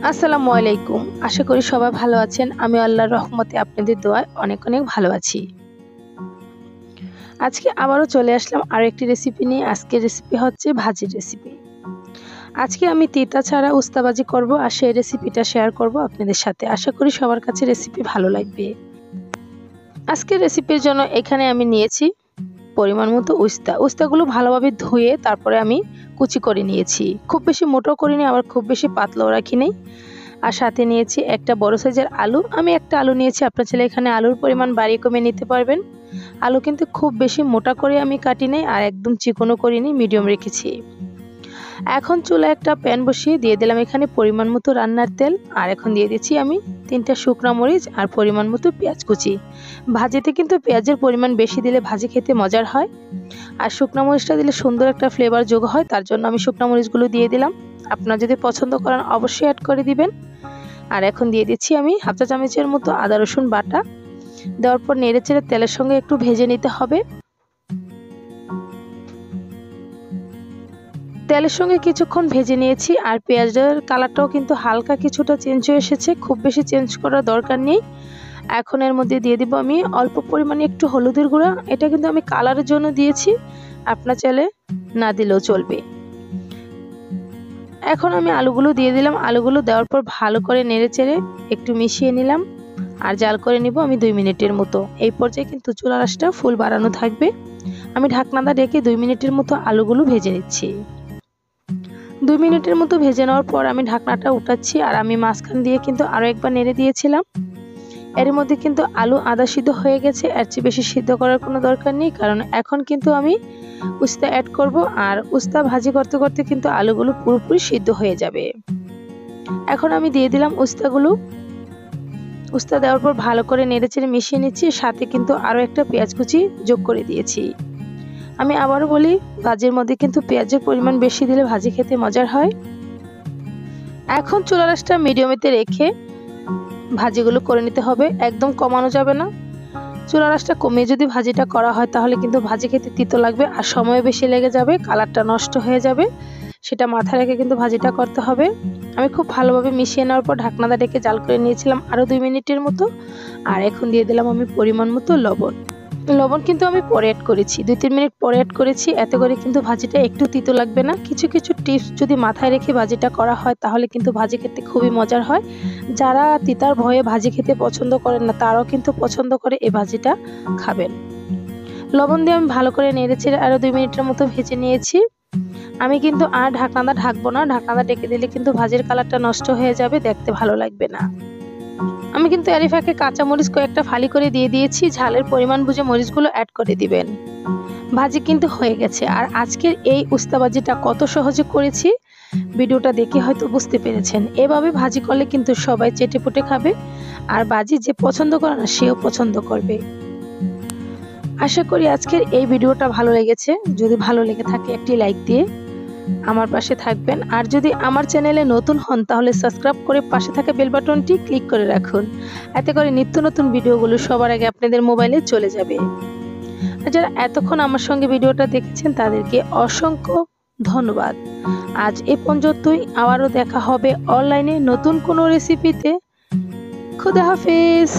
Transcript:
আসসালামু আলাইকুম। আশা করি সবাই ভালো আছেন। আমি আল্লাহর রহমতে আপনাদের দোয়ায় অনেক ভালো আছি। আজকে আবারও চলে আসলাম আরো একটি রেসিপি নিয়ে। আজকের রেসিপি হচ্ছে ভাজির রেসিপি। আজকে আমি তিতা ছাড়া উস্তা ভাজি করব আর সেই রেসিপিটা শেয়ার করব আপনাদের সাথে। আশা করি সবার কাছে রেসিপি ভালো লাগবে। আজকের রেসিপির জন্য এখানে আমি নিয়েছি পরিমাণ মতো উস্তা। উস্তাগুলো ভালোভাবে ধুয়ে তারপরে আমি কুচি করে নিয়েছি। খুব বেশি মোটাও করিনি আবার খুব বেশি পাতলাও রাখিনি। আর সাথে নিয়েছি একটা বড় সাইজের আলু। আমি একটা আলু নিয়েছি, আপনার চাইলে এখানে আলুর পরিমাণ বাড়িয়ে কমিয়ে নিতে পারবেন। আলু কিন্তু খুব বেশি মোটা করে আমি কাটি নাই আর একদম চিকনও করিনি, মিডিয়াম রেখেছি। এখন চুলায় একটা প্যান বসিয়ে দিয়ে দিলাম এখানে পরিমাণ মতো রান্নার তেল। আর এখন দিয়ে দিচ্ছি আমি 3টা শুকনো মরিচ আর পরিমাণ মতো পেঁয়াজ কুচি। ভাজিতে কিন্তু পেঁয়াজের পরিমাণ বেশি দিলে ভাজি খেতে মজার হয়, আর শুকনো মরিচটা দিলে সুন্দর একটা ফ্লেভার যোগ হয়, তার জন্য আমি শুকনো মরিচগুলো দিয়ে দিলাম। আপনারা যদি পছন্দ করেন অবশ্যই অ্যাড করে দিবেন। আর এখন দিয়ে দিচ্ছি আমি হাফ চা চামচের মতো আদা রসুন বাটা। দেওয়ার পর নেড়েচেড়ে তেলের সঙ্গে একটু ভেজে নিতে হবে। তেলের সঙ্গে কিছুক্ষণ ভেজে নিয়েছি আর পেঁয়াজের কালারটাও কিন্তু হালকা কিছুটা চেঞ্জ হয়ে এসেছে, খুব বেশি চেঞ্জ করার দরকার নেই। এখন এর মধ্যে দিয়ে দিব আমি অল্প পরিমাণে একটু হলুদের গুঁড়া। এটা কিন্তু আমি কালারের জন্য দিয়েছি, আপনার চাইলে না দিলেও চলবে। এখন আমি আলুগুলো দিয়ে দিলাম। আলুগুলো দেওয়ার পর ভালো করে নেড়েচেড়ে একটু মিশিয়ে নিলাম আর জাল করে নিব আমি 2 মিনিটের মতো। এই পর্যায়ে কিন্তু চুলার আঁচটা ফুল বাড়ানো থাকবে। আমি ঢাকনাটা ঢেকে 2 মিনিটের মতো আলুগুলো ভেজে নিচ্ছি। 2 মিনিটের মতো ভেজে নেওয়ার পর আমি ঢাকনাটা উঠাচ্ছি আর আমি মাঝখান দিয়ে কিন্তু আরো একবার নেড়ে দিয়েছিলাম। এর মধ্যে কিন্তু আলু আধা সিদ্ধ হয়ে গেছে, এর চেয়ে বেশি সিদ্ধ করার কোনো দরকার নেই, কারণ এখন কিন্তু আমি উস্তা অ্যাড করব আর উস্তা ভাজি করতে করতে কিন্তু আলুগুলো পুরোপুরি সিদ্ধ হয়ে যাবে। এখন আমি দিয়ে দিলাম উস্তাগুলো। উস্তা দেওয়ার পর ভালো করে নেড়েচেড়ে মিশিয়ে নিচ্ছি, সাথে কিন্তু আরো একটা পেঁয়াজ কুচি যোগ করে দিয়েছি। আমি আবারও বলি, ভাজির মধ্যে কিন্তু পেঁয়াজের পরিমাণ বেশি দিলে ভাজি খেতে মজার হয়। এখন চুলার আঁচটা মিডিয়ামেতে রেখে ভাজিগুলো করে নিতে হবে, একদম কমানো যাবে না। চুলার আঁচটা কমিয়ে যদি ভাজিটা করা হয় তাহলে কিন্তু ভাজি খেতে তিতো লাগবে আর সময় বেশি লেগে যাবে, কালারটা নষ্ট হয়ে যাবে। সেটা মাথায় রেখে কিন্তু ভাজিটা করতে হবে। আমি খুব ভালোভাবে মিশিয়ে নেওয়ার পর ঢাকনাটা ঢেকে জাল করে নিয়েছিলাম আরো 2 মিনিটের মতো। আর এখন দিয়ে দিলাম আমি পরিমাণ মতো লবণ। লবণ কিন্তু আমি পরে অ্যাড করেছি, 2-3 মিনিট পরে অ্যাড করেছি। এতে করে কিন্তু ভাজিটা একটু তিতো লাগবে না। কিছু কিছু টিপস যদি মাথায় রেখে ভাজিটা করা হয় তাহলে কিন্তু ভাজি খেতে খুবই মজার হয়। যারা তিতার ভয়ে ভাজি খেতে পছন্দ করেন না তারাও কিন্তু পছন্দ করে এই ভাজিটা খাবেন। লবণ দিয়ে আমি ভালো করে নেড়েচেড়ে আরো 2 মিনিটের মতো ভেজে নিয়েছি। আমি কিন্তু আর ঢাকনাটা ঢাকবো না, ঢাকনাটা ঢেকে দিলে কিন্তু ভাজির কালারটা নষ্ট হয়ে যাবে, দেখতে ভালো লাগবে না। আমি কিন্তু এরই ফাঁকে কাঁচামরিচ কয়েকটা ফালি করে দিয়ে দিয়েছি, ঝালের পরিমাণ বুঝে মরিচগুলো অ্যাড করে দিবেন। ভাজি কিন্তু হয়ে গেছে। আর আজকের এই উস্তা ভাজিটা কত সহজে করেছি ভিডিওটা দেখে হয়তো বুঝতে পেরেছেন। এভাবে ভাজি করলে কিন্তু সবাই চেটেপুটে খাবে, আর ভাজি যে পছন্দ করে না সেও পছন্দ করবে। আশা করি আজকের এই ভিডিওটা ভালো লেগেছে। যদি ভালো লেগে থাকে একটি লাইক দিয়ে আমার পাশে থাকবেন, আর যদি আমার চ্যানেলে নতুন হন তাহলে সাবস্ক্রাইব করে পাশে থাকা বেল বাটনটি ক্লিক করে রাখুন। এতে করে নিত্য নতুন ভিডিওগুলো সবার আগে আপনাদের মোবাইলে চলে যাবে। আর যারা এতক্ষণ আমার সঙ্গে ভিডিওটা দেখেছেন তাদেরকে অসংখ্য ধন্যবাদ। আজ এ পর্যন্তই, আবারও দেখা হবে অনলাইনে নতুন কোনো রেসিপিতে। খুদা হাফেজ।